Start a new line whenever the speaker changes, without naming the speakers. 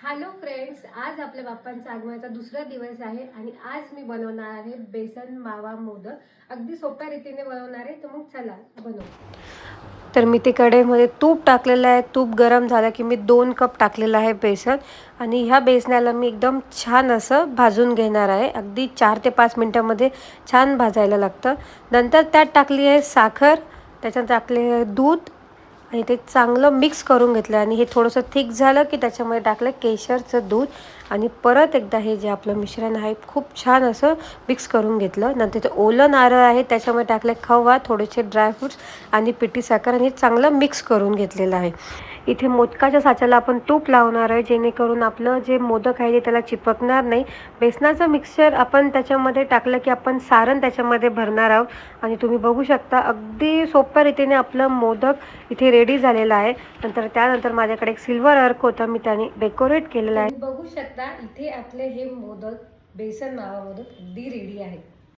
Hello friends, आज आपल्या बाप्पांच्या आगमनाचा दुसरा दिवस आहे आणि आज मी बनवणार आहे बेसन मावा मोदक. अगदी सोप्या रीतीने बनवणार आहे, तर मग चला बनवू. तर मी ते कढईमध्ये तूप टाकलेलं आहे. तूप गरम झालं की मी 2 कप टाकलेलं आहे बेसन आणि ह्या बेसनाला मी एकदम छान असं भाजून घेणार आहे. अगदी 4 ते 5 मिनिटांमध्ये छान भाजायला लागतं. नंतर त्यात टाकली आहे साखर, त्याच्यात टाकले आहे दूध आणि ते चांगलं मिक्स करून घेतलं आणि हे थोडंसं थिक झालं की त्याच्यामध्ये टाकलं केशरचं दूध आणि परत एकदा हे जे आपलं मिश्रण आहे खूप छान असं मिक्स करून घेतलं. नंतर ते ओलं नारळ आहे त्याच्यामध्ये टाकले खवा, थोडेसे ड्रायफ्रूट्स आणि पिठी साखर आणि चांगलं मिक्स करून घेतलेलं आहे. इथे मोदकाच्या साच्याला आपण तूप लावणार आहे जेणेकरून आपलं जे मोदक आहे ते त्याला चिपकणार नाही. बेसनाचं मिक्सचर आपण त्याच्यामध्ये टाकलं की आपण सारण त्याच्यामध्ये भरणार आहोत आणि तुम्ही बघू शकता अगदी सोप्या रीतीने आपलं मोदक इथे रेडी झालेला आहे. त्यानंतर माझ्याकडे एक सिल्वर अर्क होता, मी त्याने डेकोरेट केलेला आहे. बघू शकता इथे आपले हे मोदक बेसन मावा मोदक अगदी रेडी आहेत.